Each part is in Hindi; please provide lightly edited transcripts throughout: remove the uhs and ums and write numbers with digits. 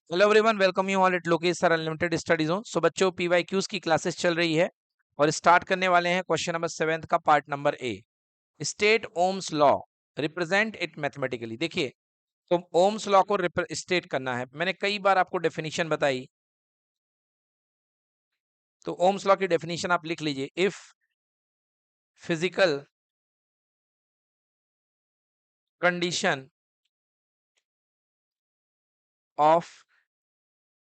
Hello everyone, welcome you all at Lokesh sir unlimited study zone. So बच्चों, पीवाईक्यूज की क्लासेस चल रही है और स्टार्ट करने वाले हैं क्वेश्चन नंबर 7 का part number A. State Ohm's law, represent it mathematically. देखिए, तो ओम्स लॉ को स्टेट करना है। मैंने कई बार आपको डेफिनेशन बताई, तो ओम्स लॉ की डेफिनेशन आप लिख लीजिए। If physical condition of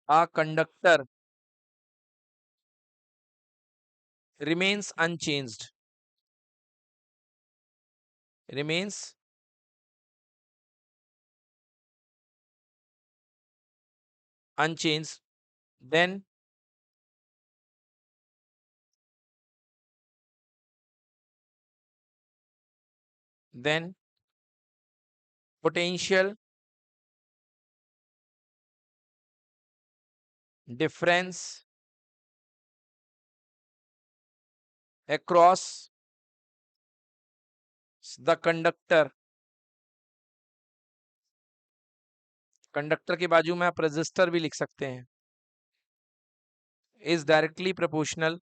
a conductor remains unchanged, remains unchanged, then potential difference across the conductor, conductor के बाजू में आप रेजिस्टर भी लिख सकते हैं, is directly proportional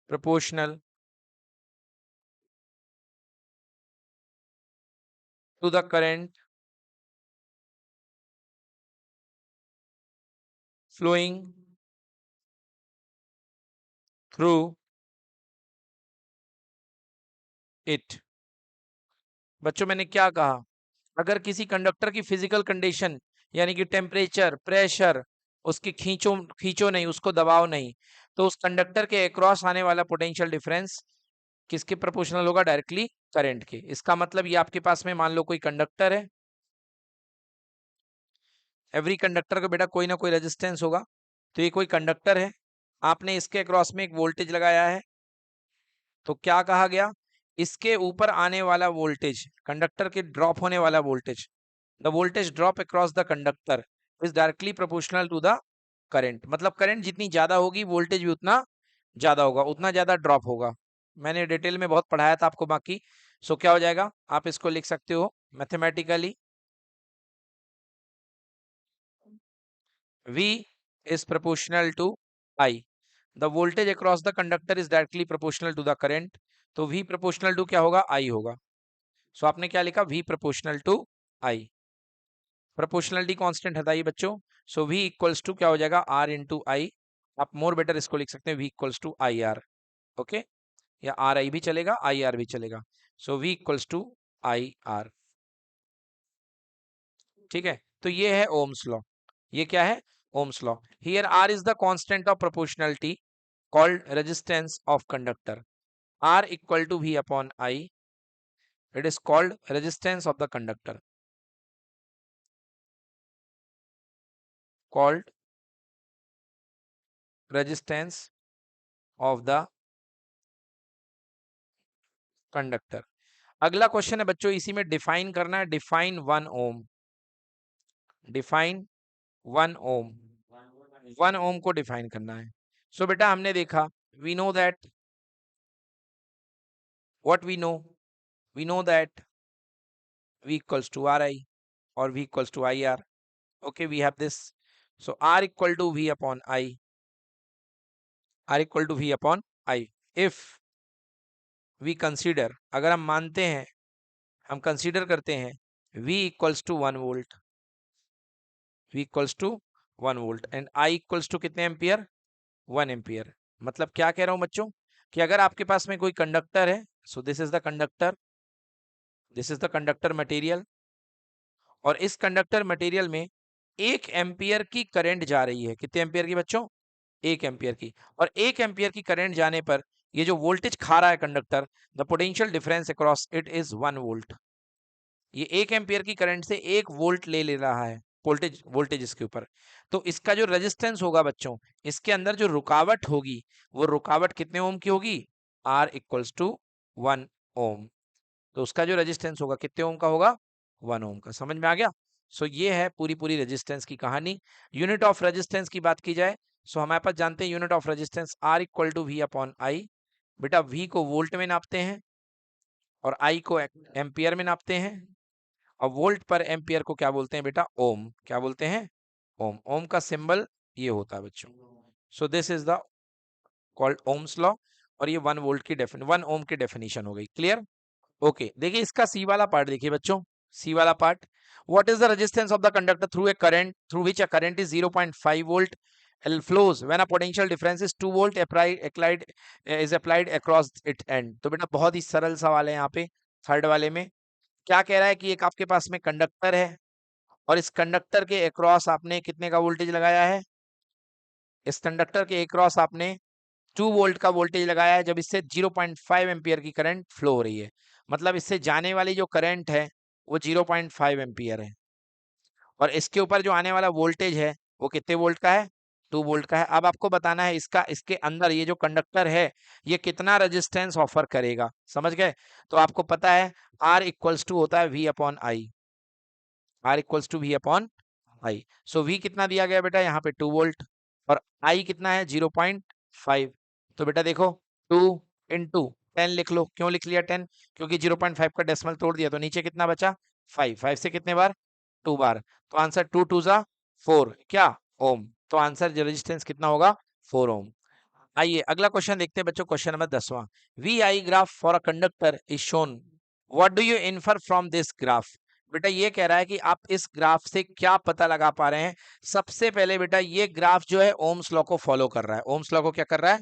proportional to the current flowing through it। बच्चों, मैंने क्या कहा? अगर किसी कंडक्टर की फिजिकल कंडीशन यानी कि टेम्परेचर, प्रेशर, उसकी खींचो खींचो नहीं, उसको दबाव नहीं, तो उस कंडक्टर के अक्रॉस आने वाला पोटेंशियल डिफरेंस किसके प्रोपोर्शनल होगा? डायरेक्टली करंट के। इसका मतलब ये आपके पास में मान लो कोई कंडक्टर है, एवरी कंडक्टर का बेटा कोई ना कोई रेजिस्टेंस होगा, तो ये कोई कंडक्टर है, आपने इसके अक्रॉस में एक वोल्टेज लगाया है, तो क्या कहा गया? इसके ऊपर आने वाला वोल्टेज, कंडक्टर के ड्रॉप होने वाला voltage, the voltage drop across the conductor is directly proportional to the current. मतलब करंट जितनी ज्यादा होगी, वोल्टेज भी उतना ज्यादा होगा, उतना ज्यादा ड्रॉप होगा। मैंने डिटेल में बहुत पढ़ाया था आपको बाकी। सो क्या हो जाएगा, आप इसको लिख सकते हो mathematically, V is proportional to I। The voltage across the conductor is directly proportional to the current। तो V proportional to क्या होगा? I होगा। सो आपने क्या लिखा? V proportional to I। Proportionality constant हटाइए बच्चों। सो V इक्वल्स टू क्या हो जाएगा? R into I. आप मोर बेटर इसको लिख सकते हैं, V equals to I R. Okay, या आर आई भी चलेगा, आई आर भी चलेगा। So V equals to I R. ठीक है, तो ये है ओम्स लॉ। ये क्या है? Ohm's law. Here R is the constant of proportionality called resistance of conductor। R equal to V upon I, it is called resistance of the conductor, called resistance of the conductor। अगला क्वेश्चन है बच्चों, इसी में डिफाइन करना है। डिफाइन 1 ओम, डिफाइन 1 ओम, 1 ओम को डिफाइन करना है। सो बेटा, हमने देखा, we know that, what we know that V equals to Ri or V equals to IR। okay, we have this। so R equal to V upon I, R equal to V upon I। if we consider, अगर हम मानते हैं, हम कंसीडर करते हैं V equals to 1 volt, V equals to 1 volt and I equals to कितने एम्पियर? 1 एम्पियर। मतलब क्या कह रहा हूं बच्चों, कि अगर आपके पास में कोई कंडक्टर है, so this is the conductor, this is the conductor material, और इस कंडक्टर मटेरियल में 1 एम्पियर की करंट जा रही है। कितने एम्पियर की बच्चों? 1 एम्पियर की। और 1 एम्पियर की करंट जाने पर ये जो वोल्टेज खा रहा है conductor, the potential difference across it is 1 volt. ये 1 एम्पियर की करंट से 1 वोल्ट ले रहा है वोल्टेज इसके ऊपर। तो इसका जो रेजिस्टेंस होगा बच्चों, इसके अंदर जो रुकावट होगी, वो रुकावट कितने ओम की होगी? R इक्वल्स टू 1 ओम। तो उसका जो रेजिस्टेंस होगा कितने ओम का होगा? 1 ओम का। समझ में आ गया? सो ये है पूरी रेजिस्टेंस की कहानी। यूनिट ऑफ रेजिस्टेंस की बात की जाए, सो हमारे पास जानते हैं unit of resistance R equal to V upon I. बेटा V को वोल्ट में नापते हैं और I को एम्पियर में नापते हैं। और वोल्ट पर एम्पियर को क्या बोलते हैं बेटा? ओम। क्या बोलते हैं? ओम। ओम का सिंबल ये होता है बच्चों। So this is the called Ohm's law, और ये 1 वोल्ट की 1 ओम की डेफिनेशन हो गई। क्लियर? ओके, देखिए इसका सी वाला पार्ट देखिए बच्चों, सी वाला part. What is the resistance of the conductor through a current through which a current is 0.5 volt flows when a potential difference is 2 volt applied is applied across its end? तो बेटा बहुत ही सरल सवाल है यहाँ पे। थर्ड वाले में क्या कह रहा है कि एक आपके पास में कंडक्टर है, और इस कंडक्टर के अक्रॉस आपने कितने का वोल्टेज लगाया है? इस कंडक्टर के अक्रॉस आपने 2 वोल्ट का वोल्टेज लगाया है, जब इससे 0.5 एम्पियर की करंट फ्लो हो रही है। मतलब इससे जाने वाली जो करंट है वो 0.5 एम्पियर है, और इसके ऊपर जो आने वाला वोल्टेज है वो कितने वोल्ट का है? 2 वोल्ट का है। अब आपको बताना है इसका, इसके अंदर ये जो कंडक्टर है ये कितना रेजिस्टेंस ऑफर करेगा। समझ गए? तो आपको पता है R इक्वल्स टू होता है V upon I. R equals to V upon I. So V कितना दिया गया बेटा यहाँ पे? 2 वोल्ट, और I कितना है? 0.5। तो बेटा देखो 2 इंटू 10 लिख लो। क्यों लिख लिया 10? क्योंकि 0.5 का डेसिमल तोड़ दिया तो नीचे कितना बचा? 5। 5 से कितने बार? 2 बार। तो आंसर 2 2 जा 4 क्या? ओम। तो आंसर रेजिस्टेंस कितना होगा? 4 ओम। आइए अगला क्वेश्चन देखते हैं बच्चों, क्वेश्चन नंबर 10वां। V I graph for a conductor is shown, what do you infer from this graph? बेटा ये कह रहा है कि आप इस ग्राफ से क्या पता लगा पा रहे हैं। सबसे पहले बेटा ये ग्राफ जो है ओम्स लॉ को फॉलो कर रहा है। ओम्स लॉ को क्या कर रहा है?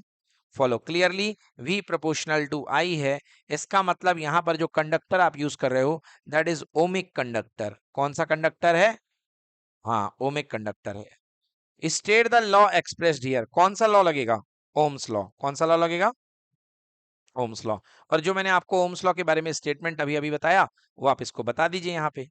Follow. Clearly V proportional to I है, इसका मतलब यहां पर जो कंडक्टर आप यूज कर रहे हो दैट इज ओमिक कंडक्टर। कौन सा कंडक्टर है? हाँ, ओमिक कंडक्टर है। State the law expressed here, कौन सा लॉ लगेगा? Ohm's law. कौन सा लॉ लगेगा? Ohm's law. और जो मैंने आपको ओम्स लॉ के बारे में स्टेटमेंट अभी अभी बताया वो आप इसको बता दीजिए यहाँ पे।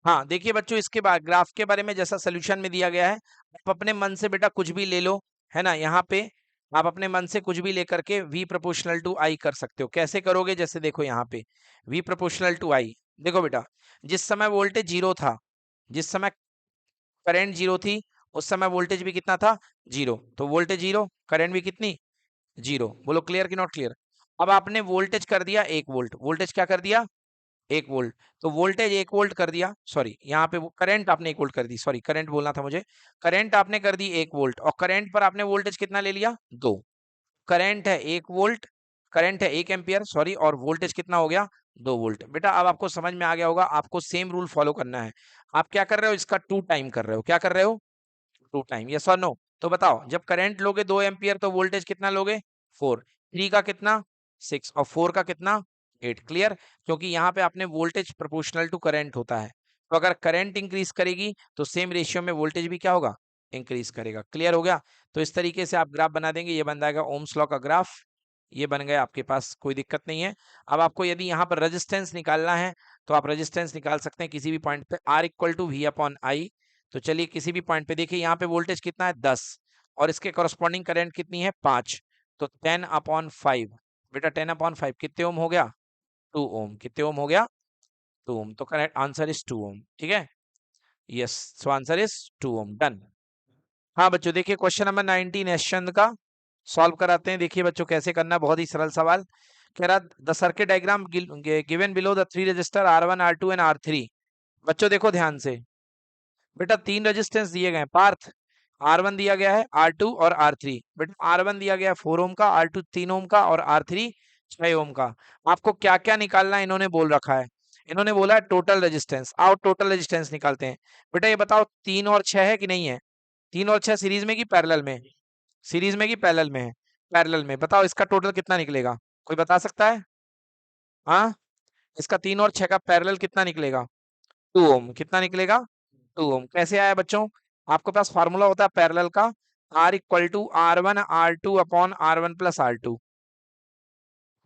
हाँ देखिए बच्चों, इसके बाद ग्राफ के बारे में जैसा सोल्यूशन में दिया गया है, आप अपने मन से बेटा कुछ भी ले लो, है ना। यहाँ पे आप अपने मन से कुछ भी लेकर के V प्रोपोर्शनल टू I कर सकते हो। कैसे करोगे? जैसे देखो यहाँ पे V प्रोपोर्शनल टू I, देखो बेटा जिस समय वोल्टेज जीरो था, जिस समय करंट जीरो थी, उस समय वोल्टेज भी कितना था? जीरो। तो वोल्टेज जीरो, करंट भी कितनी? जीरो। बोलो क्लियर कि नॉट क्लियर? अब आपने वोल्टेज कर दिया 1 वोल्ट। वोल्टेज क्या कर दिया? 1 वोल्ट। तो वोल्टेज 1 वोल्ट कर दिया, सॉरी यहाँ पे करंट आपने 1 वोल्ट कर दी, सॉरी करंट बोलना था मुझे। करंट आपने कर दी 1 वोल्ट, और करंट पर आपने वोल्टेज कितना ले लिया? 2। करंट है 1 वोल्ट, करंट है 1 एम्पियर सॉरी, और वोल्टेज कितना हो गया? 2 वोल्ट। बेटा अब आपको समझ में आ गया होगा, आपको सेम रूल फॉलो करना है। आप क्या कर रहे हो? इसका 2 टाइम कर रहे हो। क्या कर रहे हो? 2 टाइम। यस और नो? तो बताओ, जब करंट लोगे 2 एम्पियर तो वोल्टेज कितना लोगे? 4। 3 का कितना? 6, और 4 का कितना? 8। क्लियर? क्योंकि यहाँ पे आपने वोल्टेज प्रोपोर्शनल टू करंट होता है, तो अगर करंट इंक्रीज करेगी तो सेम रेशियो में वोल्टेज भी क्या होगा? इंक्रीज करेगा। क्लियर हो गया? तो इस तरीके से आप ग्राफ बना देंगे, ये बन जाएगा ओम्स लॉ का ग्राफ। ये बन गया आपके पास, कोई दिक्कत नहीं है। अब आपको यदि यहाँ पर रेजिस्टेंस निकालना है तो आप रेजिस्टेंस निकाल सकते हैं किसी भी पॉइंट पे। R equal to V upon I. तो चलिए किसी भी पॉइंट पे देखिए, यहाँ पे वोल्टेज कितना है? 10, और इसके कॉरस्पॉन्डिंग करंट कितनी है? 5। तो 10 अपॉन 5, बेटा 10 अपॉन 5 कितने ओम हो गया? 2 ओम। कितने ओम हो गया? 2 ओम। तो करेक्ट आंसर इज 2 ओम। ठीक है? Yes, so answer is 2 ohm. Done. हाँ बच्चों देखिए क्वेश्चन नंबर 19 यशचंद का सॉल्व कराते हैं। देखिए बच्चों कैसे करना है, बहुत ही सरल सवाल। कह रहा the circuit diagram given below the 3 register R1 R2 and R3। बच्चों देखो ध्यान से, बेटा 3 रेजिस्टेंस दिए गए हैं पार्थ। R1 दिया गया है, R2 और R3। बेटा R1 दिया गया है 4 ओम का, R2 3 ओम का, और R3 6 ओम का। आपको क्या क्या निकालना है इन्होंने बोल रखा है। इन्होंने बोला है टोटल रेजिस्टेंस। आओ टोटल रेजिस्टेंस निकालते हैं। बेटा ये बताओ 3 और 6 है कि नहीं है? 3 और 6 सीरीज में कि पैरेलल में? सीरीज में कि पैरेलल में है? पैरेलल में। बताओ इसका टोटल कितना निकलेगा? कोई बता सकता है? हाँ, इसका 3 और 6 का पैरेलल कितना निकलेगा? 2 ओम। कितना निकलेगा? 2 ओम। कैसे आया बच्चों? आपके पास फार्मूला होता है पैरेलल का, R equal to R1 R2 upon R1 plus R2।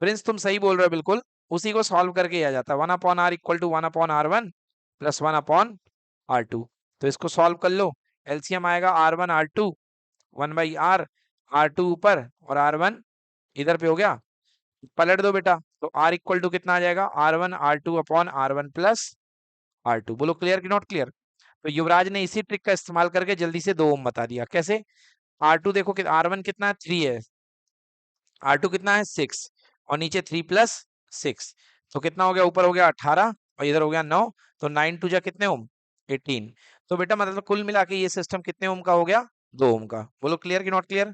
Prince तुम सही बोल रहे हो बिल्कुल, उसी को सॉल्व करके आ जाता है। 1 upon R equal to 1 upon R1 plus 1 upon R2। तो इसको सॉल्व कर लो, एलसीएम आएगा R1 R2 1 by R, R2 ऊपर और R1 इधर पे हो गया। पलट दो बेटा, तो R इक्वल टू कितना आ जाएगा? R1 R2 upon R1 plus R2। बोलो क्लियर कि नॉट क्लियर? तो युवराज ने इसी ट्रिक का इस्तेमाल करके जल्दी से 2 ओम बता दिया। कैसे? R2 देखो कि R1 कितना है? 3 है, R2 कितना है? 6, और नीचे 3 प्लस 6, तो कितना हो गया? ऊपर हो गया 18, और इधर हो गया 9, तो 9 टू जा कितने ओम, 18। तो बेटा मतलब कुल मिला के ये सिस्टम कितने ओम का हो गया, 2 ओम का। बोलो क्लियर कि नॉट क्लियर,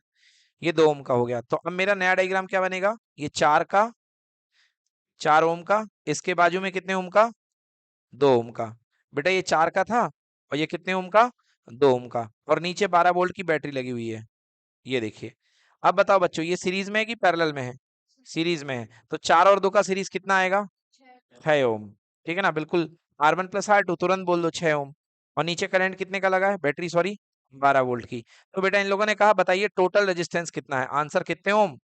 ये 2 ओम का हो गया। तो अब मेरा नया डायग्राम क्या बनेगा, ये 4 का, 4 ओम का, इसके बाजू में कितने ओम का, 2 ओम का। बेटा ये 4 का था और ये कितने ओम का, 2 ओम का, और नीचे 12 वोल्ट की बैटरी लगी हुई है, ये देखिए। अब बताओ बच्चों, ये सीरीज में है कि पैरेलल में है, सीरीज में है, तो 4 और 2 का सीरीज कितना आएगा, 6 ओम। ठीक है ना, बिल्कुल। R1 प्लस R2 तुरंत बोल दो 6 ओम। और नीचे करंट कितने का लगा है, बैटरी सॉरी 12 वोल्ट की। तो बेटा इन लोगों ने कहा बताइए टोटल रेजिस्टेंस कितना है, आंसर कितने ओम,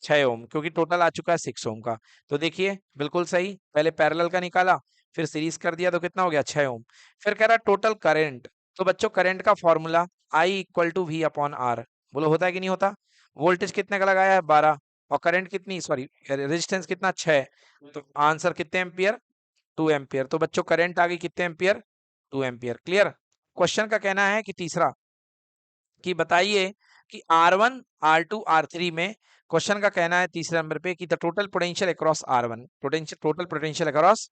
6 ओम, क्योंकि टोटल आ चुका है 6 ओम का। तो देखिए बिल्कुल सही, पहले पैरेलल का निकाला, फिर सीरीज कर दिया, तो कितना हो गया 6 ओम। फिर कह रहा टोटल करंट, तो बच्चों करंट का formula I equal to V upon R, बोलो होता है कि नहीं होता। वोल्टेज कितने का लगाया है 12, और करंट कितनी सॉरी रेजिस्टेंस कितना 6, तो आंसर कितने एम्पियर, 2 एम्पियर। तो बच्चों करंट आ गई कितने एम्पियर, 2 एम्पियर। क्लियर। क्वेश्चन का कहना है कि तीसरा, कि बताइए कि R1 R2 R3 में, क्वेश्चन का कहना है तीसरे नंबर पे कि the total potential across R1, potential total potential across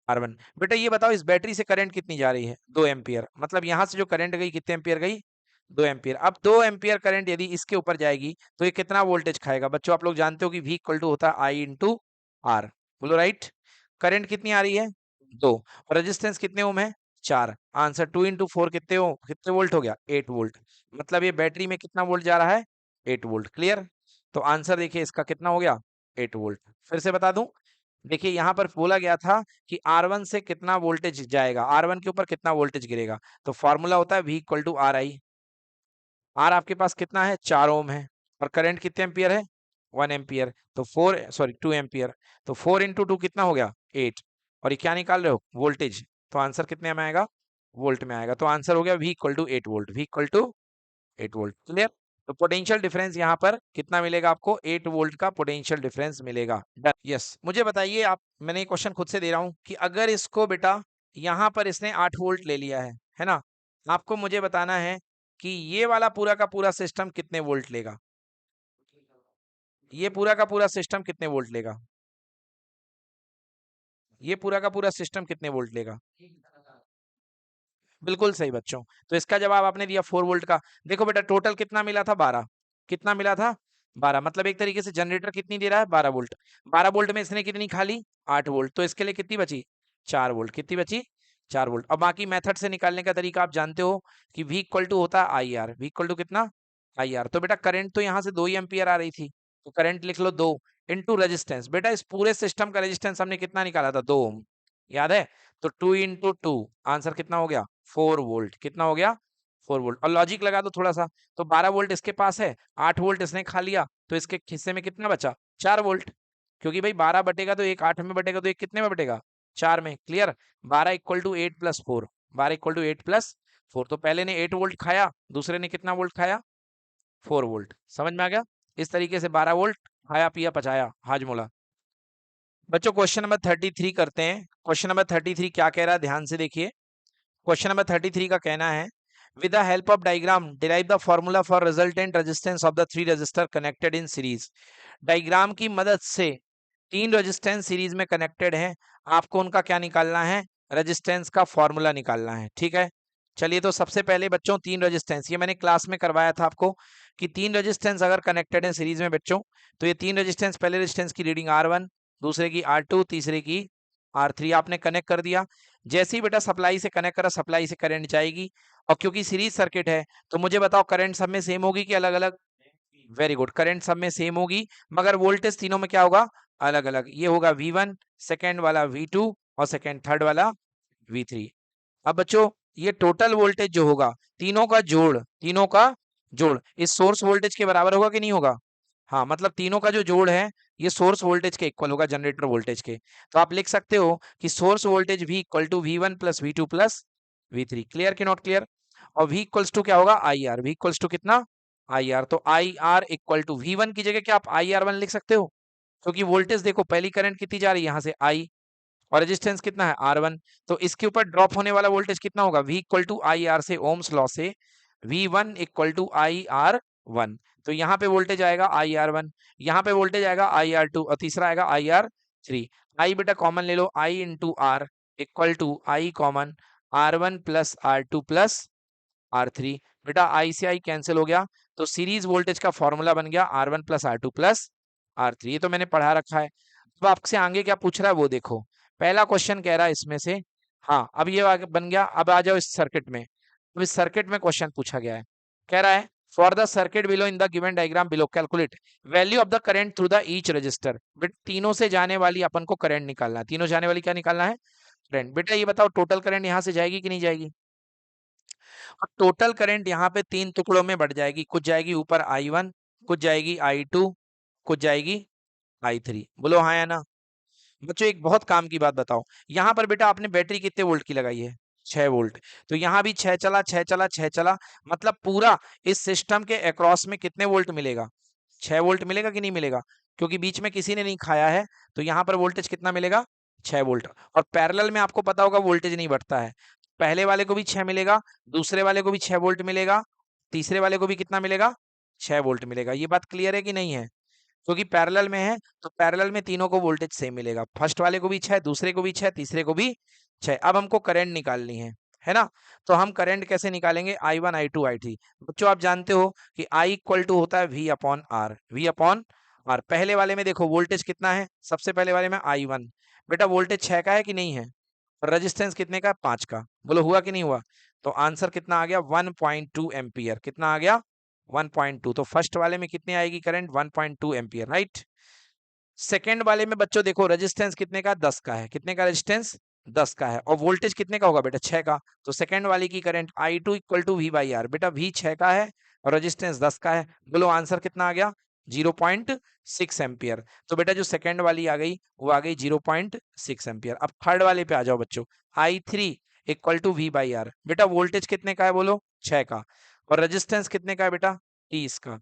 R1। बेटा ये बताओ इस बैटरी से करंट कितनी जा रही है, 2 एम्पियर, मतलब यहां से जो करंट गई कितने एम्पियर गई, 2 एम्पियर। अब 2 एम्पियर करंट यदि इसके ऊपर जाएगी तो ये कितना वोल्टेज खाएगा, बच्चों आप लोग जानते हो कि V इक्वल टू होता है I इंटू R, बोलो राइट। करंट कितनी आ रही है, 2, और रेजिस्टेंस कितने ओम है, 4। आंसर 2 इंटू 4 कितने ओम, कितने वोल्ट हो गया, 8 वोल्ट। मतलब ये बैटरी में कितना वोल्ट जा रहा है, 8 वोल्ट। क्लियर। तो आंसर देखिए इसका कितना हो गया, 8 वोल्ट। फिर से बता दूं, देखिए यहाँ पर बोला गया था कि R1 से कितना वोल्टेज जाएगा, R1 के ऊपर कितना वोल्टेज गिरेगा, तो फॉर्मूला होता है V equal to R I. R आपके पास कितना है, 4 ओम है, और करंट कितने एम्पियर है, 1 एम्पियर, तो 4 सॉरी 2 एम्पियर, तो 4 इंटू 2 कितना हो गया, 8। और ये क्या निकाल रहे हो, वोल्टेज, तो आंसर कितने में आएगा, वोल्ट में आएगा। तो आंसर हो गया V equal to 8 volt, V equal to 8 volt. Clear. तो पोटेंशियल डिफरेंस यहाँ पर कितना मिलेगा आपको, 8 वोल्ट का पोटेंशियल डिफरेंस मिलेगा। डन। यस, मुझे बताइए आप, मैंने ये क्वेश्चन खुद से दे रहा हूँ कि अगर इसको बेटा यहाँ पर इसने 8 वोल्ट ले लिया है ना, आपको मुझे बताना है कि ये वाला पूरा का पूरा सिस्टम कितने वोल्ट लेगा, ये पूरा का पूरा सिस्टम कितने वोल्ट लेगा, ये पूरा का पूरा सिस्टम कितने वोल्ट लेगा। बिल्कुल सही बच्चों। तो इसका जवाब आपने दिया 4 वोल्ट का। देखो बेटा टोटल कितना मिला था, 12। कितना मिला था, 12, मतलब एक तरीके से जनरेटर कितनी दे रहा है, 12 वोल्ट। 12 वोल्ट में इसने कितनी खा ली, 8 वोल्ट, तो इसके लिए कितनी बची, 4 वोल्ट। कितनी बची, 4 वोल्ट। अब बाकी मेथड से निकालने का तरीका आप जानते हो कि V इक्वल टू होता है I R, V equal to कितना, आई आर। तो बेटा करंट तो यहाँ से 2 ही एम्पियर आ रही थी, तो करंट लिख लो 2 इंटू रेजिस्टेंस। बेटा इस पूरे सिस्टम का रेजिस्टेंस हमने कितना निकाला था, 2 ओम, याद है। तो 2 इंटू 2, आंसर कितना हो गया, 4 वोल्ट। कितना हो गया, 4 वोल्ट। और लॉजिक लगा दो थोड़ा सा, तो 12 वोल्ट इसके पास है, 8 वोल्ट इसने खा लिया, तो इसके हिस्से में कितना बचा, 4 वोल्ट। क्योंकि भाई 12 बटेगा तो एक 8 में बटेगा, तो एक कितने में बटेगा, 4 में। Clear. 12 equal to 8 plus 4, 12 equal to 8 plus 4, तो पहले ने 8 वोल्ट खाया, दूसरे ने कितना वोल्ट खाया, 4 वोल्ट। समझ में आ गया। इस तरीके से 12 वोल्ट खाया पिया पचाया, हाजमोला। बच्चों क्वेश्चन नंबर 33 करते हैं। क्वेश्चन नंबर 33 क्या कह रहा है, ध्यान से देखिए। क्वेश्चन नंबर 33 का कहना है, with the help of diagram derive the formula for resultant resistance of the three resistor connected in series। Diagram की मदद से 3 रेजिस्टेंस सीरीज में कनेक्टेड हैं, आपको उनका क्या निकालना है, रेजिस्टेंस का फॉर्मूला निकालना है। ठीक है, चलिए। तो सबसे पहले बच्चों 3 रेजिस्टेंस, ये मैंने क्लास में करवाया था आपको कि 3 रेजिस्टेंस अगर कनेक्टेड है सीरीज में बच्चों, तो ये 3 रेजिस्टेंस, पहले रेजिस्टेंस की रीडिंग R1, दूसरे की R2, तीसरे की R3 आपने कनेक्ट कर दिया। जैसे ही बेटा सप्लाई से कनेक्ट करा, सप्लाई से करंट जाएगी, और क्योंकि सीरीज सर्किट है तो मुझे बताओ करंट सब में सेम होगी कि अलग अलग, वेरी गुड, करंट सब में सेम होगी, मगर वोल्टेज तीनों में क्या होगा, अलग अलग। ये होगा V1, सेकेंड वाला V2, और सेकेंड थर्ड वाला V3। अब बच्चों ये टोटल वोल्टेज जो होगा, तीनों का जोड़, तीनों का जोड़ इस सोर्स वोल्टेज के बराबर होगा कि नहीं होगा। हाँ, मतलब तीनों का जो जोड़ है ये सोर्स वोल्टेज के इक्वल होगा, जनरेटर वोल्टेज के। तो आप लिख सकते हो कि source voltage V equal to V1 plus V2 plus V3। Clear कि नॉट क्लियर। और V इक्वल्स टू क्या होगा, I R. V equals to कितना, आई आर। तो I R equal to V1 की जगह क्या आप IR1 लिख सकते हो, क्योंकि वोल्टेज देखो पहली करंट कितनी जा रही है यहाँ से I, और रेजिस्टेंस कितना है R1, तो इसके ऊपर ड्रॉप होने वाला वोल्टेज कितना होगा, V equal to I R से, ओम्स लॉ से V1 इक्वल टू IR1। तो यहाँ पे वोल्टेज आएगा IR1, यहाँ पे वोल्टेज आएगा IR2, और तीसरा आएगा IR3। आई बेटा कॉमन ले लो, I into R, equal to I common R1 plus R2 plus R3। बेटा आई से आई कैंसिल हो गया, तो सीरीज वोल्टेज का फॉर्मूला बन गया R1 plus R2 plus R3। ये तो मैंने पढ़ा रखा है। अब आपसे आगे क्या पूछ रहा है वो देखो। पहला क्वेश्चन कह रहा है इसमें से, हाँ अब ये आगे बन गया। अब आ जाओ इस सर्किट में। अब इस सर्किट में क्वेश्चन पूछा गया है, कह रहा है for the circuit below in the given diagram below calculate value of the current through the each resistor. बेटा तीनों से जाने वाली अपन को करंट निकालना है, तीनों जाने वाली क्या निकालना है, करंट। बेटा ये बताओ टोटल करंट यहाँ से जाएगी कि नहीं जाएगी। अब टोटल करंट यहाँ पे तीन टुकड़ों में बढ़ जाएगी, कुछ जाएगी ऊपर I1, कुछ जाएगी I2, कुछ जाएगी I3। बोलो हाँ या ना। बच्चों एक बहुत काम की बात बताओ, यहाँ पर बेटा आपने बैटरी कितने वोल्ट की लगाई है, 6 वोल्ट। तो यहाँ भी 6 चला, 6 चला, 6 चला, मतलब पूरा इस सिस्टम के अक्रॉस में कितने वोल्ट मिलेगा, 6 वोल्ट मिलेगा कि नहीं मिलेगा, क्योंकि बीच में किसी ने नहीं खाया है। तो यहाँ पर वोल्टेज कितना मिलेगा, 6 वोल्ट। और पैरेलल में आपको पता होगा वोल्टेज नहीं बढ़ता है, पहले वाले को भी 6 मिलेगा, दूसरे वाले को भी 6 वोल्ट मिलेगा, तीसरे वाले को भी कितना मिलेगा, 6 वोल्ट मिलेगा। ये बात क्लियर है कि नहीं है। क्योंकि पैरेलल में है तो पैरेलल में तीनों को वोल्टेज सेम मिलेगा, फर्स्ट वाले को भी 6, दूसरे को भी 6, तीसरे को भी 6। अब हमको करंट निकालनी है ना। तो हम करंट कैसे निकालेंगे, I1 I2 I3। बच्चों आप जानते हो कि I इक्वल टू होता है V upon R, V upon R. पहले वाले में देखो वोल्टेज कितना है, सबसे पहले वाले में I1। बेटा वोल्टेज 6 का है कि नहीं है, और रेजिस्टेंस कितने का, 5 का। बोलो हुआ कि नहीं हुआ। तो आंसर कितना आ गया, 1.2 एम्पियर। कितना आ गया, 1.2। तो फर्स्ट वाले में कितनी आएगी करंट, 1.2 एम्पियर, राइट। सेकेंड वाले में बच्चों देखो रेजिस्टेंस कितने का, 10 का है। कितने का रेजिस्टेंस, 10 का है। और वोल्टेज कितने का होगा बेटा, 6 का। तो सेकेंड वाले की current I2 equal to V by R. बेटा V 6 का है और रेजिस्टेंस 10 का है। बोलो आंसर कितना आ गया, 0.6 एम्पियर। तो बेटा जो सेकेंड वाली आ गई वो आ गई 0.6 एम्पियर। अब थर्ड वाले पे आ जाओ बच्चों, I3 equal to V by R. बेटा वोल्टेज कितने का है, बोलो 6 का, और रेजिस्टेंस कितने का है बेटा, 30 का।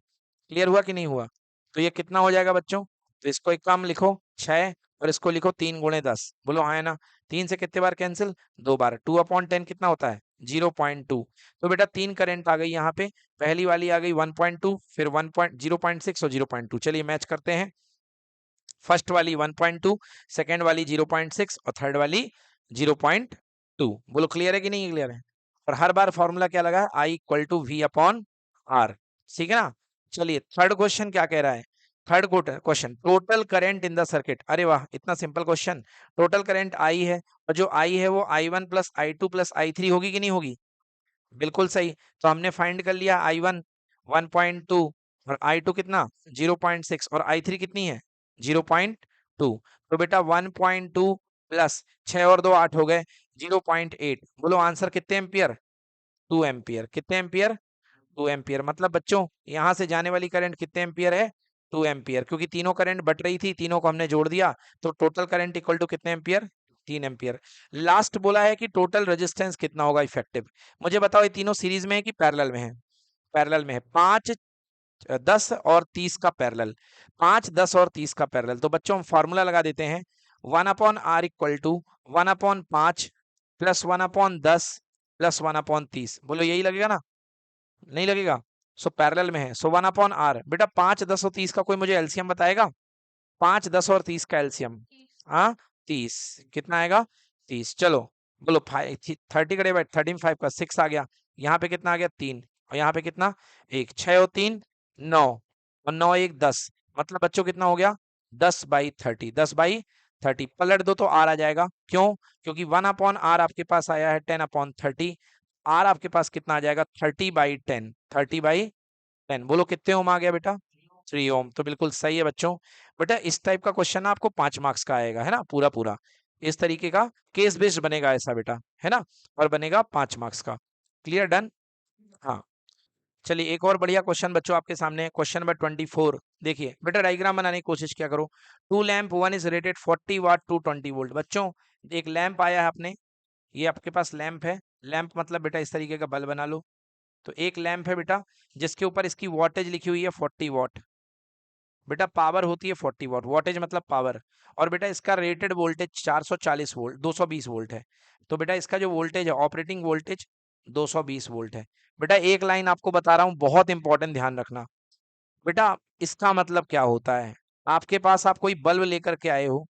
क्लियर हुआ कि नहीं हुआ। तो ये कितना हो जाएगा बच्चों, तो इसको एक काम लिखो 6, और इसको लिखो 3 × 10। बोलो हाँ है ना। 3 से कितने बार कैंसिल, 2 बार। 2/10 कितना होता है, 0.2। तो बेटा 3 करंट आ गई यहाँ पे। पहली वाली आ गई 1.2, फिर 0.6 और 0.2। चलिए मैच करते हैं। फर्स्ट वाली 1.2, सेकेंड वाली 0.6 और थर्ड वाली 0.2। बोलो क्लियर है कि नहीं क्लियर है। और हर बार फॉर्मूला क्या लगा है, I equal to V upon R. ठीक है ना। चलिए थर्ड क्वेश्चन क्या कह रहा है। Third question, total current in the circuit. अरे वाह इतना simple question. Total current I है, और जो आई है वो I1 plus I2 plus I3 होगी कि नहीं होगी। बिल्कुल सही। तो हमने फाइंड कर लिया I1 1.2, और I2 कितना 0.6, और I3 कितनी है 0.2। तो बेटा 1.2 प्लस 6 और 2 8 हो गए, 0.8। बोलो आंसर कितने एम्पियर, 2 एम्पियर। कितने एम्पियर, 2 एम्पियर। मतलब बच्चों यहाँ से जाने वाली करंट कितने एम्पियर है, 2 एम्पियर। क्योंकि तीनों करंट बट रही थी, तीनों को हमने जोड़ दिया, तो टोटल करंट इक्वल टू कितने एम्पियर, 3 एम्पियर। लास्ट बोला है कि टोटल रेजिस्टेंस कितना होगा इफेक्टिव। मुझे बताओ ये तीनों सीरीज में है कि पैरेलल में है, पैरेलल में है। 5 10 और 30 का पैरेलल, 5 10 और 30 का पैरेलल। तो बच्चों हम फॉर्मूला लगा देते हैं, 1/r equal to 1/5 plus 1/10 plus 1/30। बोलो यही लगेगा ना, नहीं लगेगा। सो पैरेलल में है, सो 1/r। बेटा 5 10 और 30 का कोई मुझे एलसीएम बताएगा, 5 10 और 30 का एलसीएम। हाँ 30 कितना आएगा, 30। चलो बोलो 30 का डिवाइड 13 5 का 6 आ गया। यहाँ पे कितना आ गया, 3, और यहाँ पे कितना 1। 6 और 3 9, और 9 1 10। मतलब बच्चों कितना हो गया, 10/30। 10/30 पलट दो तो आर आ जाएगा। क्यों, क्योंकि 1/r आपके पास आया है 10/30। आर आपके पास कितना आ जाएगा, 30/10। 30/10। बोलो कितने ओम आ गया बेटा, 3 ओम। तो बिल्कुल सही है बच्चों। बेटा इस टाइप का क्वेश्चन आपको 5 मार्क्स का आएगा, है ना, पूरा पूरा इस तरीके का केस बेस्ड बनेगा ऐसा बेटा, है ना, और बनेगा 5 मार्क्स का। Clear, done. हाँ चलिए एक और बढ़िया क्वेश्चन बच्चों आपके सामने, क्वेश्चन नंबर 24। देखिए बेटा डायग्राम बनाने की कोशिश क्या करो। Two lamp, one is rated 40 watt two 20 volt. बच्चों एक लैंप आया है आपने, ये आपके पास लैंप है। लैंप मतलब बेटा इस तरीके का बल्ब बना लो। तो एक लैंप है बेटा जिसके ऊपर इसकी वॉटेज लिखी हुई है 40 वाट। बेटा पावर होती है 40 वाट, वॉटेज मतलब पावर। और बेटा इसका रेटेड वोल्टेज 440 वोल्ट 220 वोल्ट है। तो बेटा इसका जो वोल्टेज है, ऑपरेटिंग वोल्टेज 220 वोल्ट है। बेटा एक लाइन आपको बता रहा हूँ, बहुत इंपॉर्टेंट, ध्यान रखना। बेटा इसका मतलब क्या होता है, आपके पास आप कोई बल्ब लेकर के आए हो,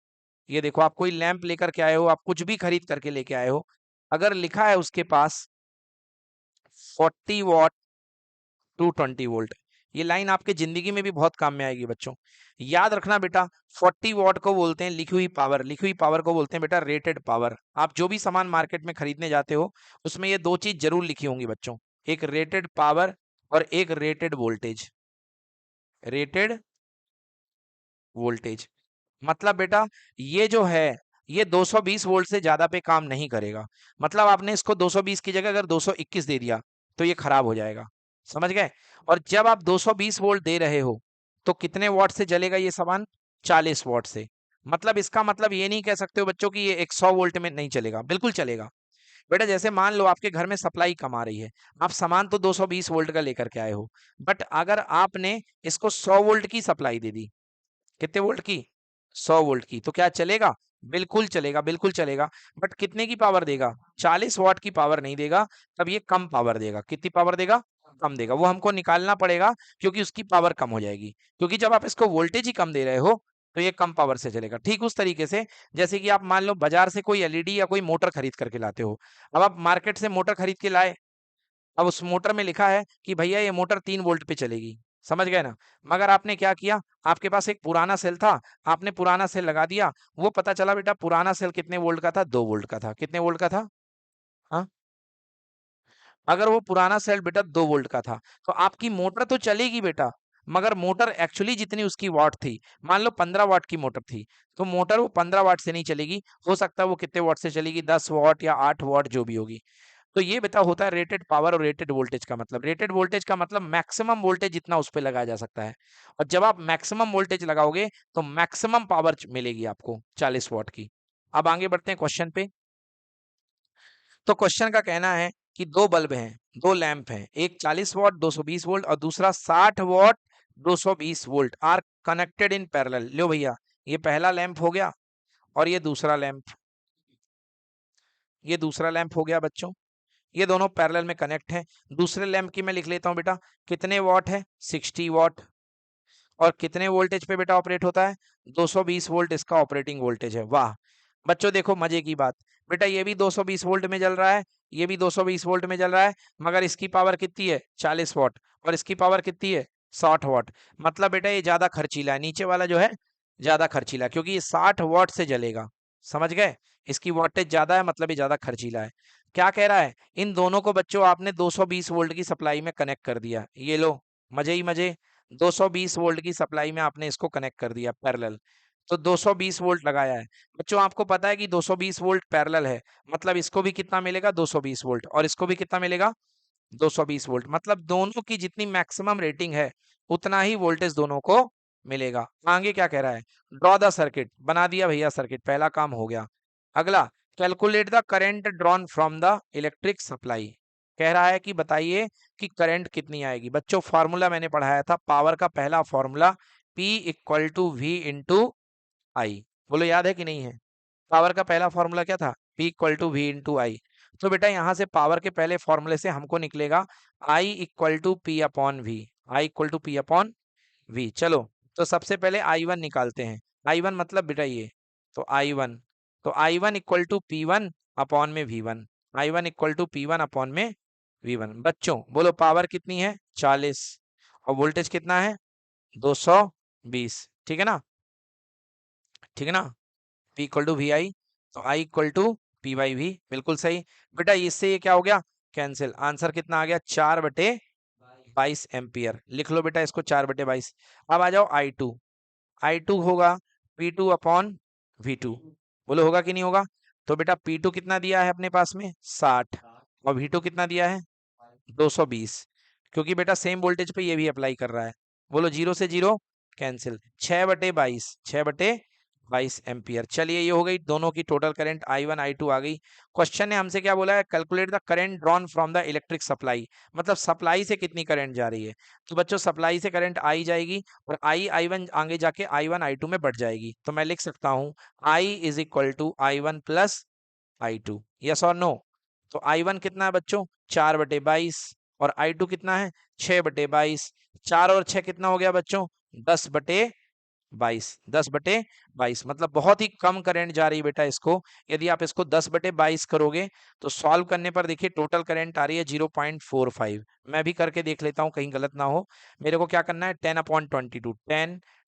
ये देखो, आप कोई लैंप लेकर के आए हो, आप कुछ भी खरीद करके लेके आए हो, अगर लिखा है उसके पास 40 वॉट टू 20 वोल्ट, ये लाइन आपके जिंदगी में भी बहुत काम में आएगी बच्चों। याद रखना बेटा, 40 वॉट को बोलते हैं लिखी हुई पावर, लिखी हुई पावर को बोलते हैं बेटा रेटेड पावर। आप जो भी सामान मार्केट में खरीदने जाते हो उसमें ये दो चीज जरूर लिखी होंगी बच्चों, एक रेटेड पावर और एक रेटेड वोल्टेज। रेटेड वोल्टेज मतलब बेटा ये जो है ये 220 वोल्ट से ज्यादा पे काम नहीं करेगा। मतलब आपने इसको 220 की जगह अगर 221 दे दिया तो ये खराब हो जाएगा, समझ गए। और जब आप 220 वोल्ट दे रहे हो तो कितने वॉट से जलेगा ये सामान, 40 वॉट से। मतलब इसका मतलब ये नहीं कह सकते हो बच्चों कि ये 100 वोल्ट में नहीं चलेगा, बिल्कुल चलेगा। बेटा जैसे मान लो आपके घर में सप्लाई कम आ रही है, आप सामान तो 220 वोल्ट का लेकर के आए हो, बट अगर आपने इसको 100 वोल्ट की सप्लाई दे दी, कितने वोल्ट की, 100 वोल्ट की, तो क्या चलेगा, बिल्कुल चलेगा, बिल्कुल चलेगा। बट कितने की पावर देगा, 40 वॉट की पावर नहीं देगा, तब ये कम पावर देगा। कितनी पावर देगा, कम देगा, वो हमको निकालना पड़ेगा क्योंकि उसकी पावर कम हो जाएगी। क्योंकि जब आप इसको वोल्टेज ही कम दे रहे हो तो ये कम पावर से चलेगा। ठीक उस तरीके से जैसे कि आप मान लो बाजार से कोई एलईडी या कोई मोटर खरीद करके लाते हो, अब आप मार्केट से मोटर खरीद के लाए, अब उस मोटर में लिखा है कि भैया ये मोटर 3 वोल्ट पे चलेगी, समझ गए ना। मगर आपने क्या किया, आपके पास एक पुराना सेल था, आपने पुराना सेल लगा दिया, वो पता चला बेटा पुराना सेल कितने वोल्ट का था, 2 वोल्ट का था। कितने वोल्ट का था, हाँ, अगर वो पुराना सेल बेटा 2 वोल्ट का था तो आपकी मोटर तो चलेगी बेटा, मगर मोटर एक्चुअली जितनी उसकी वाट थी, मान लो 15 वाट की मोटर थी, तो मोटर वो 15 वाट से नहीं चलेगी, हो सकता है वो कितने वाट से चलेगी, 10 वाट या 8 वाट जो भी होगी। तो ये बेटा होता है रेटेड पावर और रेटेड वोल्टेज का मतलब। रेटेड वोल्टेज का मतलब मैक्सिमम वोल्टेज जितना उस पे लगाया जा सकता है, और जब आप मैक्सिमम वोल्टेज लगाओगे तो मैक्सिमम पावर मिलेगी आपको 40 वॉट की। अब आगे बढ़ते हैं क्वेश्चन पे। तो क्वेश्चन का कहना है कि दो बल्ब हैं, दो लैंप हैं, एक 40 वॉट 220 वोल्ट और दूसरा 60 watt 220 volt, are connected in parallel. लो भैया, ये पहला लैंप हो गया और ये दूसरा लैंप, ये दूसरा लैंप हो गया बच्चों, ये दोनों पैरेलल में कनेक्ट हैं। दूसरे लैंप की मैं लिख लेता हूं बेटा, कितने वॉट है, 60 वॉट, और कितने वोल्टेज पे बेटा ऑपरेट होता है, 220 वोल्ट इसका ऑपरेटिंग वोल्टेज है। वाह बच्चों देखो मजे की बात, बेटा ये भी 220 वोल्ट में जल रहा है, ये भी 220 वोल्ट में जल रहा है, मगर इसकी पावर कितनी है, 40 वॉट, और इसकी पावर कितनी है, 60 वॉट। मतलब बेटा ये ज्यादा खर्चीला है, नीचे वाला जो है ज्यादा खर्चीला है, क्योंकि ये 60 वॉट से जलेगा, समझ गए। इसकी वोल्टेज ज्यादा है मतलब ये ज्यादा खर्चीला है। क्या कह रहा है, इन दोनों को बच्चों आपने 220 वोल्ट की सप्लाई में कनेक्ट कर दिया, ये लो मजे ही मजे, 220 वोल्ट की सप्लाई में आपने इसको कनेक्ट कर दिया पैरेलल, तो 220 वोल्ट लगाया है। बच्चों आपको पता है कि 220 वोल्ट पैरेलल है, मतलब इसको भी कितना मिलेगा, 220 वोल्ट, और इसको भी कितना मिलेगा, 220 वोल्ट। मतलब दोनों की जितनी मैक्सिमम रेटिंग है उतना ही वोल्टेज दोनों को मिलेगा। आगे क्या कह रहा है, ड्रॉ द सर्किट, बना दिया भैया सर्किट, पहला काम हो गया। अगला, calculate the current drawn from the electric supply, कह रहा है कि बताइए कि करंट कितनी आएगी। बच्चों फॉर्मूला मैंने पढ़ाया था, पावर का पहला formula P equal to V into I, बोलो याद है कि नहीं है। पावर का पहला फॉर्मूला क्या था, P equal to V into I. तो बेटा यहाँ से पावर के पहले फॉर्मूले से हमको निकलेगा I equal to P upon V, I equal to P upon V. चलो तो सबसे पहले I1 निकालते हैं, I1 मतलब बेटा ये, तो I1, तो I1 equal to P one upon में V1, I1 equal to P one upon में V1। बच्चों बोलो पावर कितनी है, 40, और वोल्टेज कितना है, 220, ठीक है ना, ठीक है ना। P equal to V I, तो I equal to P by V, बिल्कुल सही। बेटा इससे ये क्या हो गया, कैंसिल, आंसर कितना आ गया, 4/22 एम्पियर। लिख लो बेटा इसको, 4/22। अब आ जाओ I2, I2 होगा P2 अपॉन V2, बोलो होगा कि नहीं होगा। तो बेटा P2 कितना दिया है अपने पास में, 60, और V2 कितना दिया है, 220, क्योंकि बेटा सेम वोल्टेज पे ये भी अप्लाई कर रहा है। बोलो जीरो से जीरो कैंसिल, 6/22, 6/22 एम्पियर। चलिए ये हो गई दोनों की टोटल करंट I1 I2 आ गई। क्वेश्चन ने हमसे क्या बोला है, calculate the current drawn from the electric supply, मतलब सप्लाई से कितनी करंट जा रही है। तो बच्चों सप्लाई से करंट आई जाएगी और I1 आगे जाके I1 I2 में बढ़ जाएगी, तो मैं लिख सकता हूँ I is equal to I1 plus I2, yes और नो। तो I1 कितना है बच्चों, 4/22, और I2 कितना है, 6/22, 4 और 6 कितना हो गया बच्चों, 10/22। 22, 10/22, मतलब बहुत ही कम करंट जा रही है बेटा इसको। यदि आप इसको 10/22 करोगे तो सॉल्व करने पर देखिए टोटल करंट आ रही है 0.45। मैं भी करके देख लेता हूँ कहीं गलत ना हो। मेरे को क्या करना है, 10/22,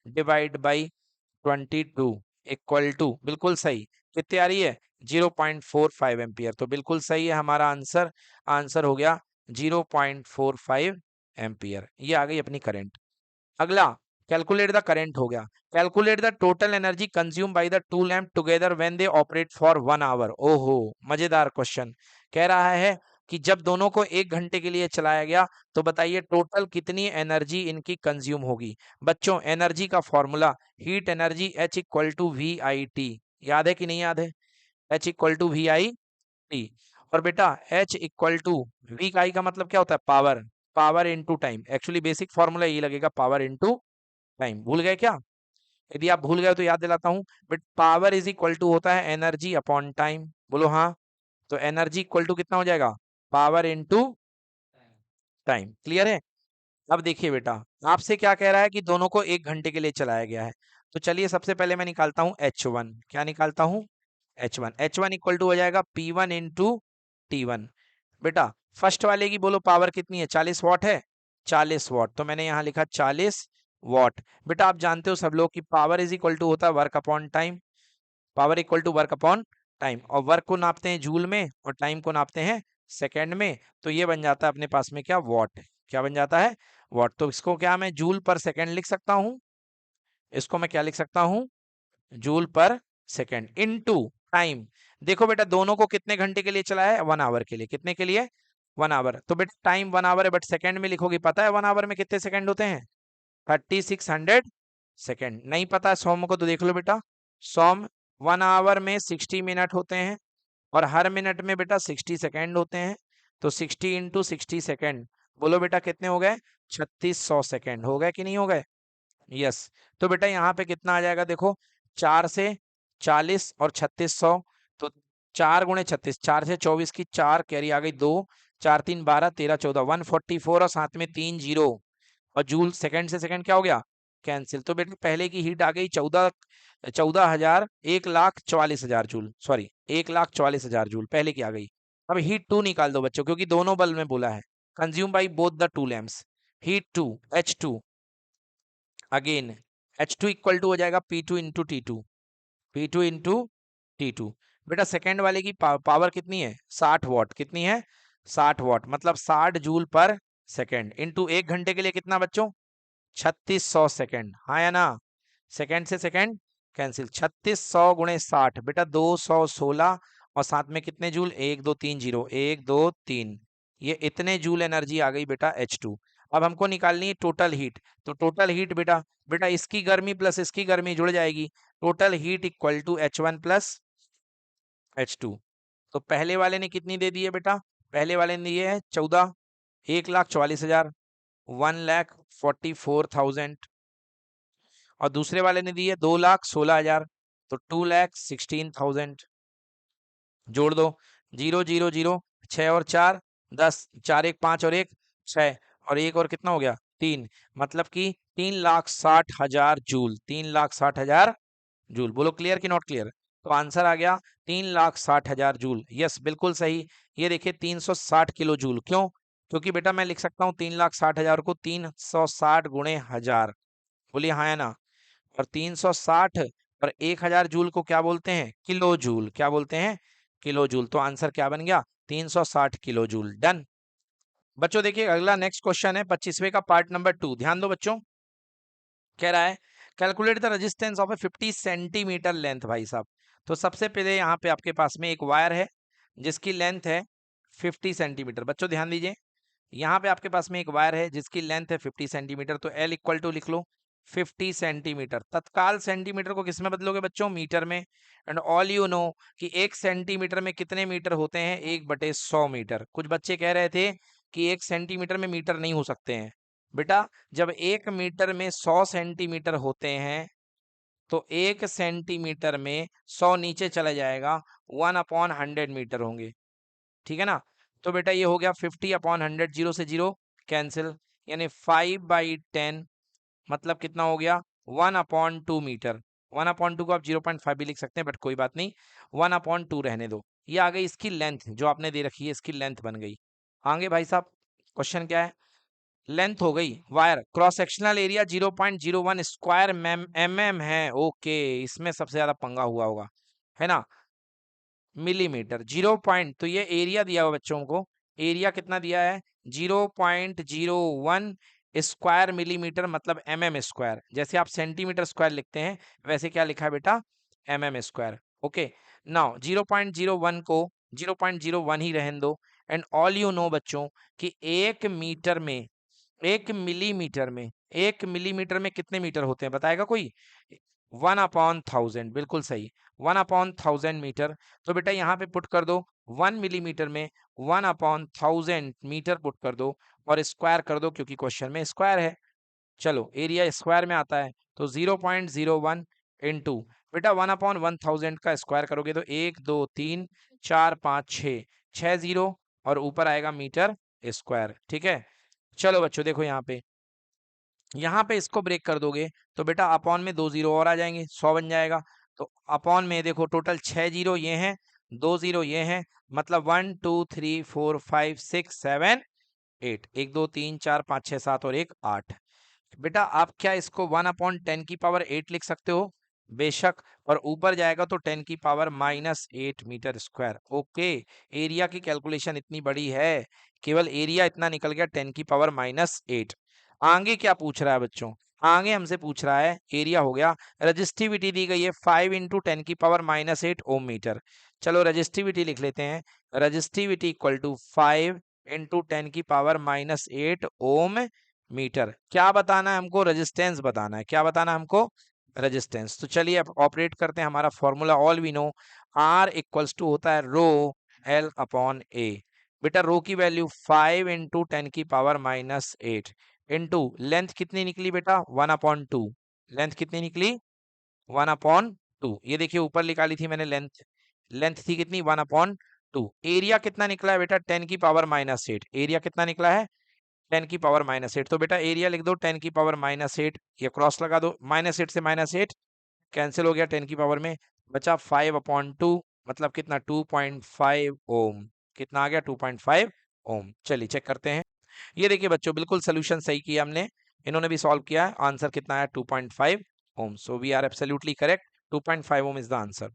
10/22 इक्वल टू, बिल्कुल सही, कितनी आ रही है, 0.45 एम्पियर। तो बिल्कुल सही है हमारा आंसर। आंसर हो गया 0.45 एम्पियर। ये आ गई अपनी करंट। अगला, कैलकुलेट द करंट हो गया। Calculate the total energy consume by the two lamp together when they operate for 1 hour. ओहो, मजेदार क्वेश्चन। कह रहा है कि जब दोनों को 1 घंटे के लिए चलाया गया तो बताइए टोटल कितनी एनर्जी इनकी कंज्यूम होगी। बच्चों, एनर्जी का फॉर्मूला, हीट एनर्जी H=VIT, याद है कि नहीं याद है? H=VIT। और बेटा H=V का I का मतलब क्या होता है, power, power into time. Actually basic formula यही लगेगा, पावर इनटू टाइम। भूल गए क्या? यदि आप भूल गए तो याद दिलाता हूं, but power is equal to होता है एनर्जी अपॉन टाइम। बोलो हाँ। तो एनर्जी इक्वल टू कितना हो जाएगा, पावर इनटू टाइम। क्लियर है? अब देखिए बेटा, आपसे क्या कह रहा है कि दोनों को 1 घंटे के लिए चलाया गया है। तो चलिए सबसे पहले मैं निकालता हूं H1। क्या निकालता हूं, H1 इक्वल टू हो जाएगा P1 इंटू T1। बेटा फर्स्ट वाले की बोलो पावर कितनी है, 40 वाट है, 40 वाट। तो मैंने यहाँ लिखा 40 वाट। बेटा आप जानते हो सब लोग कि पावर इज इक्वल टू होता है work upon time, power equal to work upon time. और वर्क को नापते हैं जूल में और टाइम को नापते हैं सेकेंड में। तो ये बन जाता है अपने पास में क्या, वॉट। क्या बन जाता है, वॉट। तो इसको क्या मैं जूल पर सेकेंड लिख सकता हूँ, इसको मैं क्या लिख सकता हूँ, जूल पर सेकेंड इनटू टाइम। देखो बेटा दोनों को कितने घंटे के लिए चलाया है, 1 आवर के लिए। कितने के लिए, 1 आवर। तो बेटा टाइम 1 आवर है, बट सेकंड में लिखोगे, पता है 1 आवर में कितने सेकंड होते हैं, 3600 सेकंड। नहीं पता है सौम को तो देख लो बेटा, सौम 1 आवर में 60 मिनट होते हैं और हर मिनट में बेटा 60 सेकंड होते हैं। तो 60 × 60 सेकंड, बोलो बेटा कितने हो गए, 3600 सेकंड। हो गए कि नहीं हो गए? यस। तो बेटा यहाँ पे कितना आ जाएगा देखो, 4 से 40 और 3600। तो 4 × 36, 4 से 24 की 4 कैरी आ गई 2, 4×3 = 12, 13×14 144 और साथ में 3 जीरो। और जूल सेकंड से सेकंड क्या हो गया, कैंसिल। तो बेटा पहले की हीट आ गई 14,000 1,44,000 जूल, सॉरी 1,44,000 जूल पहले की आ गई। अब हीट 2 निकाल दो बच्चों, क्योंकि दोनों बल्ब में बोला है, consume by both the two lamps. Heat 2 H2, again H2 equal to हो जाएगा P2 into T2, P2 into T2। बेटा सेकेंड वाले की पावर कितनी है, 60 वाट। कितनी है, 60 वाट, मतलब 60 जूल पर सेकेंड इंटू 1 घंटे के लिए कितना बच्चों, 3600 सेकेंड। हाँ या ना? सेकेंड से सेकेंड कैंसिल, 3600 × 60 बेटा 216। और साथ में कितने जूल, 1 2 3 जीरो, 1 2 3। ये इतने जूल एनर्जी आ गई बेटा H2। अब हमको निकालनी है टोटल हीट। तो टोटल हीट बेटा, बेटा इसकी गर्मी प्लस इसकी गर्मी जुड़ जाएगी। Total heat equal to H1 plus H2। तो पहले वाले ने कितनी दे दी है बेटा, पहले वाले ने दिए है 14, 1,44,000, 1,44,000। और दूसरे वाले ने दी है 2,16,000, तो 2,16,000। जोड़ दो, 0 0 0, 6 और 4 10, 4 1 5 और 1 6, और एक और कितना हो गया, 3। मतलब कि 3,60,000 जूल, 3,60,000 जूल। बोलो क्लियर कि नॉट क्लियर? तो आंसर आ गया 3,60,000 जूल। यस बिल्कुल सही। ये देखिए 360 किलो जूल। क्यों? क्योंकि बेटा मैं लिख सकता हूँ 3,60,000 को 360 गुणे हजार। बोलिए हाँ या ना? और 360 और 1,000 जूल को क्या बोलते हैं, किलो जूल। क्या बोलते हैं, किलो जूल। तो आंसर क्या बन गया, 360 किलो जूल। डन। बच्चों देखिए अगला नेक्स्ट क्वेश्चन है 25वें का पार्ट नंबर 2। ध्यान दो बच्चों, कह रहा है calculate the resistance of A 50 centimetre length. भाई साहब, तो सबसे पहले यहाँ पे आपके पास में एक वायर है जिसकी लेंथ है 50 सेंटीमीटर। बच्चों ध्यान दीजिए, यहाँ पे आपके पास में एक वायर है जिसकी लेंथ है 50 सेंटीमीटर। तो L इक्वल टू लिख लो 50 सेंटीमीटर। तत्काल सेंटीमीटर को किस में बदलोगे बच्चों, मीटर में। एंड ऑल यू नो कि 1 सेंटीमीटर में कितने मीटर होते हैं, 1/100 मीटर। कुछ बच्चे कह रहे थे कि 1 सेंटीमीटर में मीटर नहीं हो सकते हैं। बेटा जब 1 मीटर में 100 सेंटीमीटर होते हैं तो 1 सेंटीमीटर में 100 नीचे चला जाएगा, 1/100 मीटर होंगे। ठीक है ना? तो बेटा ये हो गया 50/100, 0 से 0 कैंसिल, यानी 5/10, मतलब कितना हो गया, 1/2 मीटर। 1/2 को आप 0.5 भी लिख सकते हैं, बट कोई बात नहीं, 1/2 रहने दो। ये आ गई इसकी लेंथ जो आपने दे रखी है, इसकी लेंथ बन गई। आगे भाई साहब क्वेश्चन क्या है, लेंथ हो गई wire, cross sectional area 0.01 square mm है। ओके, इसमें सबसे ज्यादा पंगा हुआ होगा, है ना। मिलीमीटर 0 पॉइंट, तो ये एरिया दिया हुआ बच्चों को, एरिया कितना दिया है 0.01 स्क्वायर मिलीमीटर, मतलब mm स्क्वायर। जैसे आप सेंटीमीटर स्क्वायर लिखते हैं वैसे क्या लिखा है बेटा, mm स्क्वायर। ओके, नाउ 0.01 को 0.01 ही रहने दो। एंड ऑल यू नो बच्चों कि 1 मिलीमीटर में कितने मीटर होते हैं, बताएगा कोई। 1/1000, बिल्कुल सही, 1/1000 मीटर। तो बेटा यहाँ पे पुट कर दो 1 मिलीमीटर में 1/1000 मीटर पुट कर दो और स्क्वायर कर दो, क्योंकि क्वेश्चन में स्क्वायर है। चलो एरिया स्क्वायर में आता है, तो 0.01 इंटू बेटा 1/1000 का स्क्वायर करोगे तो 1 2 3 4 5 6, 6 जीरो, और ऊपर आएगा मीटर स्क्वायर। ठीक है, चलो बच्चों देखो यहाँ पे इसको ब्रेक कर दोगे तो बेटा अपॉन में 2 जीरो और आ जाएंगे, 100 बन जाएगा। तो अपॉन में देखो टोटल 6 जीरो ये हैं, 2 जीरो ये हैं, मतलब 1 2 3 4 5 6 7 8, 1 2 3 4 5 6 7 और 1 8। बेटा आप क्या इसको 1/10 की पावर 8 लिख सकते हो, बेशक, और ऊपर जाएगा तो 10 की power -8 metre square. Okay, area की कैलकुलेशन इतनी बड़ी है, केवल एरिया इतना निकल गया 10 की पावर -8। आगे क्या पूछ रहा है बच्चों, आगे हमसे पूछ रहा है, एरिया हो गया, रजिस्टिविटी दी गई है 5 × 10 की पावर -8 ओम मीटर। चलो रजिस्टिविटी लिख लेते हैं, रजिस्टिविटी इक्वल टू 5 × 10 की पावर -8 ओम मीटर। क्या बताना है हमको, रेजिस्टेंस बताना है। क्या बताना है हमको, रेजिस्टेंस। तो चलिए अब ऑपरेट करते हैं, हमारा formula all we know, R equals to होता है रो एल अपॉन ए। बेटा रो की वैल्यू 5 × 10 की पावर -8 इंटू लेंथ कितनी निकली बेटा 1/2, लेंथ कितनी निकली 1/2। ये देखिए ऊपर निकाली थी मैंने लेंथ, लेंथ थी कितनी 1/2। एरिया कितना निकला है बेटा 10 की पावर -8, एरिया कितना निकला है 10 की पावर -8। तो बेटा एरिया लिख दो 10 की पावर -8, ये क्रॉस लगा दो, -8 से -8 कैंसिल हो गया, 10 की पावर में बचा 5/2, मतलब कितना 2.5 ओम, कितना आ गया 2.5 ओम। चलिए चेक करते हैं, ये देखिए बच्चों बिल्कुल सोल्यूशन सही किया हमने, इन्होंने भी सॉल्व किया है, आंसर कितना आया 2.5 ohm. So we are absolutely correct, 2.5 ohm is the answer.